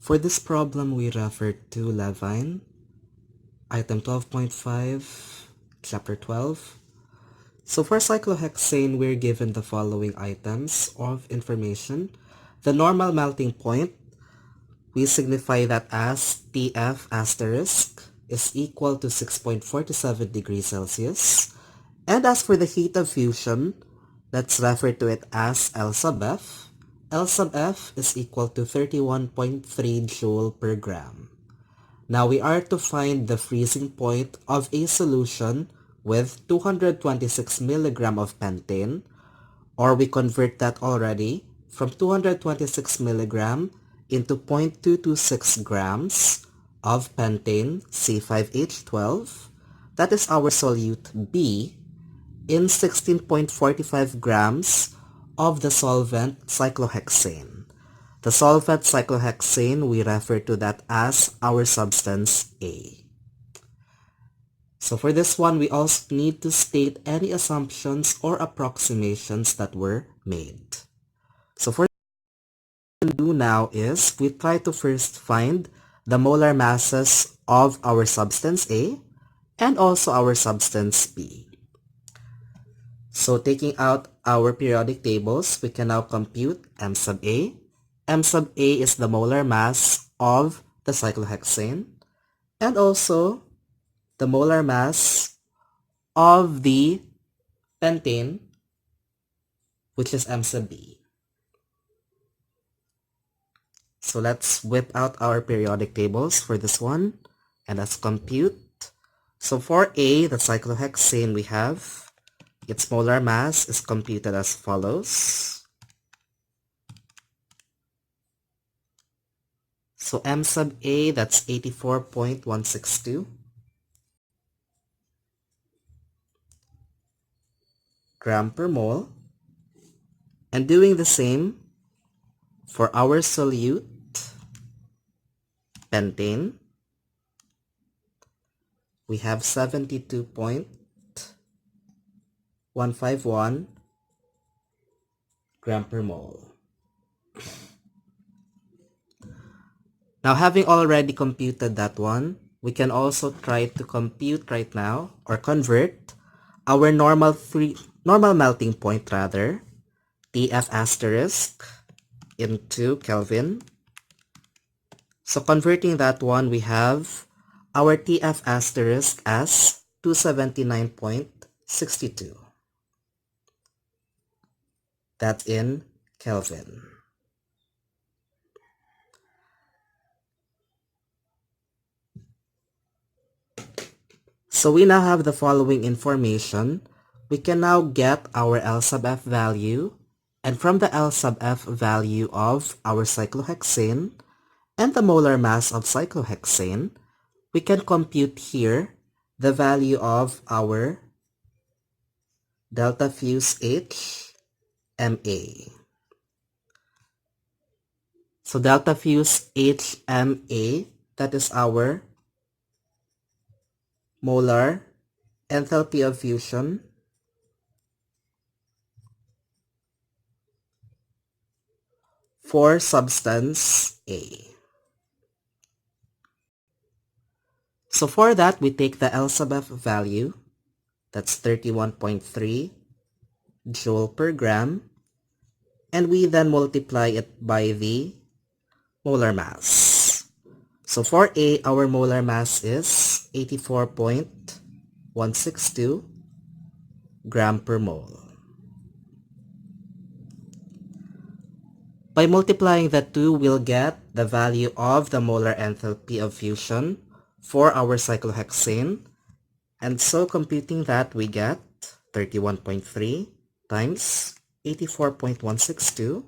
For this problem, we refer to Levine, item 12.5, chapter 12. So for cyclohexane, we're given the following items of information. The normal melting point, we signify that as TF asterisk is equal to 6.47 degrees Celsius. And as for the heat of fusion, let's refer to it as L sub F. L sub F is equal to 31.3 joule per gram. Now we are to find the freezing point of a solution with 226 milligram of pentane, or we convert that already from 226 milligram into 0.226 grams of pentane C5H12. That is our solute B in 16.45 grams of the solvent cyclohexane. The solvent cyclohexane, we refer to that as our substance A. So for this one, we also need to state any assumptions or approximations that were made. So for what we do now is we try to first find the molar masses of our substance A and also our substance B. So taking out our periodic tables, we can now compute M sub A. M sub A is the molar mass of the cyclohexane and also the molar mass of the pentane, which is M sub B. So let's whip out our periodic tables for this one and let's compute. So for A, the cyclohexane, we have its molar mass is computed as follows. So M sub A, that's 84.162 gram per mole. And doing the same for our solute, pentane, we have 72.151 gram per mole. Now, having already computed that one, we can also try to compute right now or convert our normal melting point rather, TF asterisk into Kelvin. So converting that one, we have our TF asterisk as 279.62. That's in Kelvin. So we now have the following information. We can now get our L sub F value, and from the L sub F value of our cyclohexane and the molar mass of cyclohexane, we can compute here the value of our delta fuse H MA. So delta fuse HMA, that is our molar enthalpy of fusion for substance A. So for that, we take the L sub F value, that's 31.3 joule per gram, and we then multiply it by the molar mass. So for A, our molar mass is 84.162 gram per mole. By multiplying the two, we'll get the value of the molar enthalpy of fusion for our cyclohexane. And so computing that, we get 31.3 times 84.162,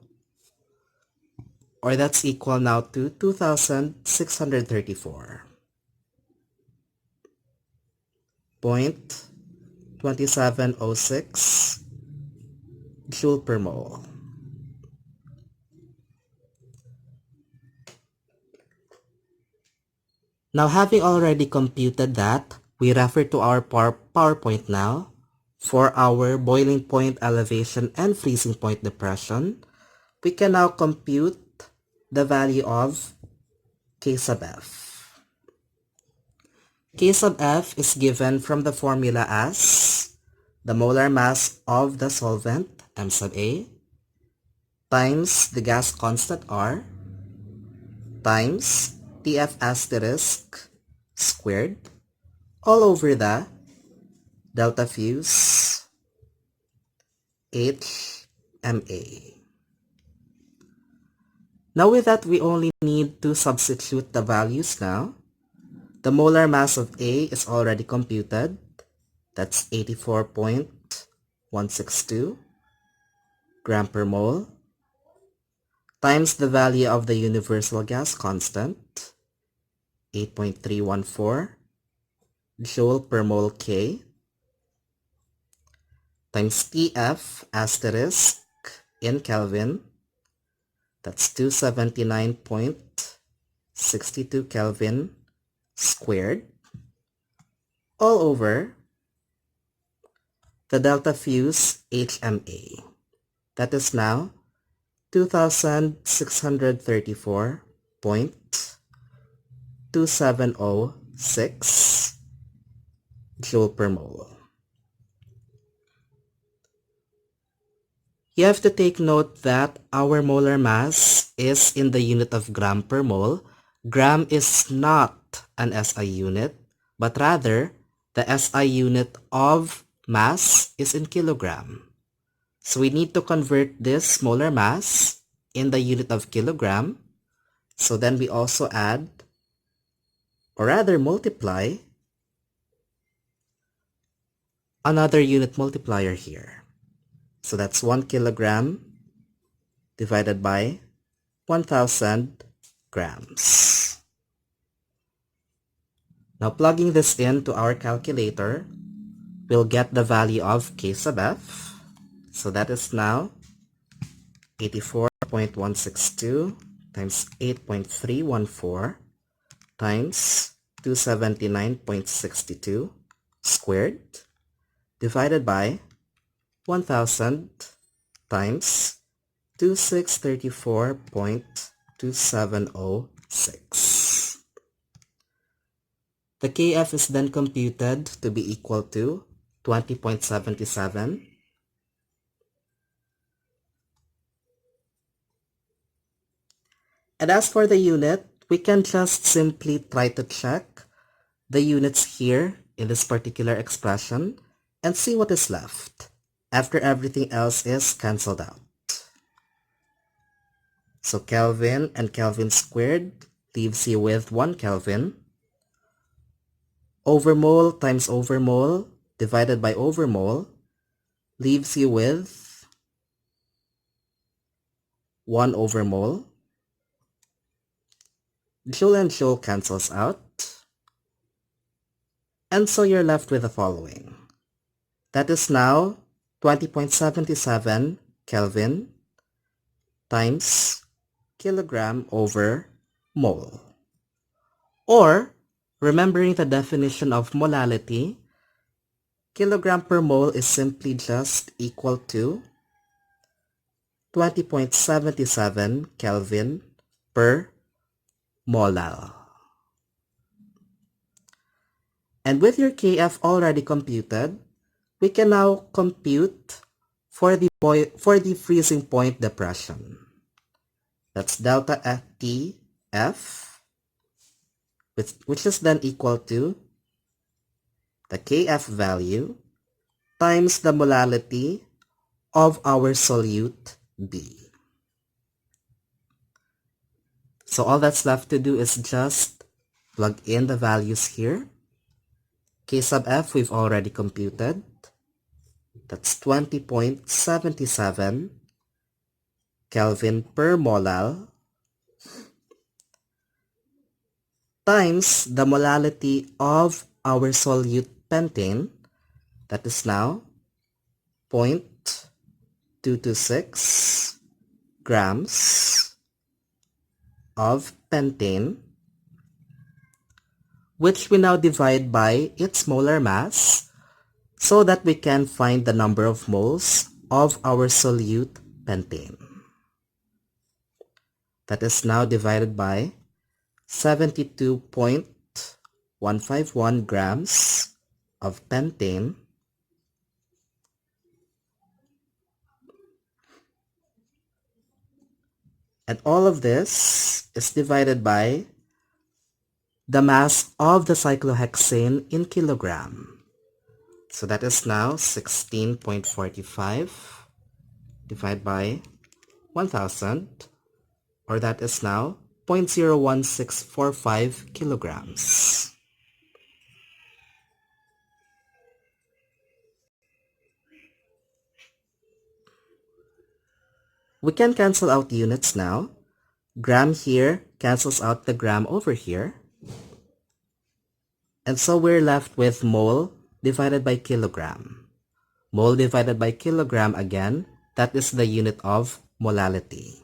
or that's equal now to 2,634.2706 joule per mole. Now, having already computed that, we refer to our PowerPoint now for our boiling point elevation and freezing point depression. We can now compute the value of K sub F. K sub F is given from the formula as the molar mass of the solvent, M sub A, times the gas constant R, times TF asterisk squared, all over the delta fuse HMA. Now with that, we only need to substitute the values now. The molar mass of A is already computed. That's 84.162 gram per mole times the value of the universal gas constant, 8.314 joule per mole K, times TF asterisk in Kelvin, that's 279.62 Kelvin squared, all over the delta fuse HMA. That is now 2634.2706 joule per mole. You have to take note that our molar mass is in the unit of gram per mole. Gram is not an SI unit, but rather the SI unit of mass is in kilogram. So we need to convert this molar mass in the unit of kilogram. So then we also add, or rather multiply, another unit multiplier here. So that's 1 kilogram divided by 1000 grams. Now plugging this into our calculator, we'll get the value of K sub F. So that is now 84.162 times 8.314 times 279.62 squared divided by 1000 times 2634.2706. The KF is then computed to be equal to 20.77. And as for the unit, we can just simply try to check the units here in this particular expression and see what is left after everything else is cancelled out. So Kelvin and Kelvin squared leaves you with 1 Kelvin. Overmole times overmole divided by overmole leaves you with 1 overmole. Joule and joule cancels out. And so you're left with the following. That is now 20.77 Kelvin times kilogram over mole. Or, remembering the definition of molality, kilogram per mole is simply just equal to 20.77 Kelvin per molal. And with your KF already computed, we can now compute for the freezing point depression. That's delta FTF, which is then equal to the KF value times the molality of our solute B. So all that's left to do is just plug in the values here. K sub F we've already computed. That's 20.77 Kelvin per molal times the molality of our solute pentane, that is now 0.226 grams of pentane, which we now divide by its molar mass so that we can find the number of moles of our solute pentane. That is now divided by 72.151 grams of pentane, and all of this is divided by the mass of the cyclohexane in kilogram. So that is now 16.45 divided by 1000, or that is now 0.01645 kilograms. We can cancel out units now. Gram here cancels out the gram over here. And so we're left with mole divided by kilogram. Mole divided by kilogram again, that is the unit of molality.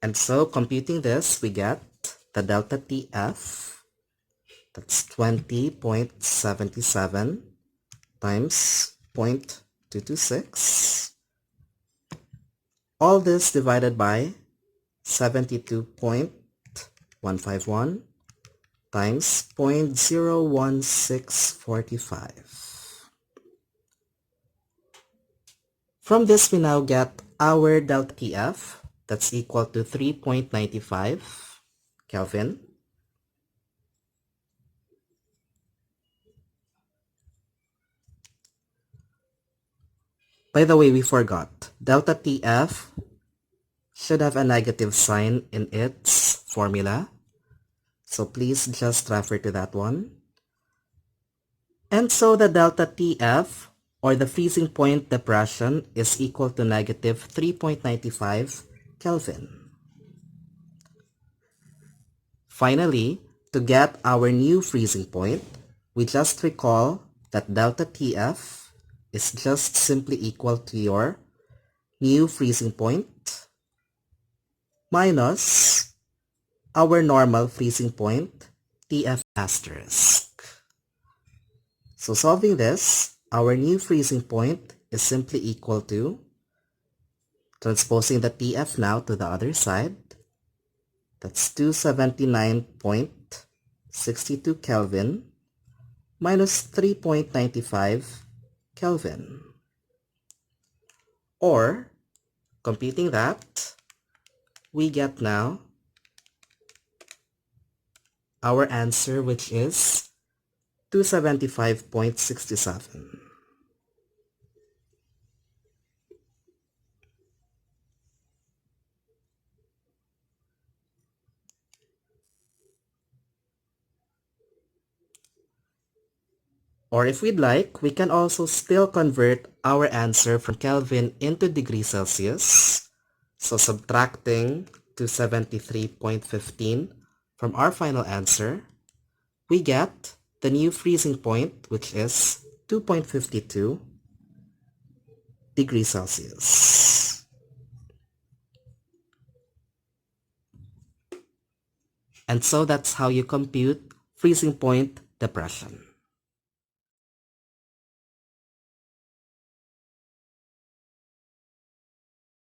And so computing this, we get the delta TF, that's 20.77 times 0.226. All this divided by 72.151 times 0.01645. From this, we now get our delta TF, that's equal to 3.95 Kelvin. By the way, we forgot. Delta TF should have a negative sign in its formula. So please just refer to that one. And so the delta TF, or the freezing point depression, is equal to negative 3.95 Kelvin. Finally, to get our new freezing point, we just recall that delta TF is just simply equal to your new freezing point minus our normal freezing point, TF asterisk. So solving this, our new freezing point is simply equal to, transposing the TF now to the other side, that's 279.62 Kelvin minus 3.95 Kelvin. Or, computing that, we get now our answer, which is 275.67. Or if we'd like, we can also still convert our answer from Kelvin into degrees Celsius. So subtracting 273.15 from our final answer, we get the new freezing point, which is 2.52 degrees Celsius. And so that's how you compute freezing point depression.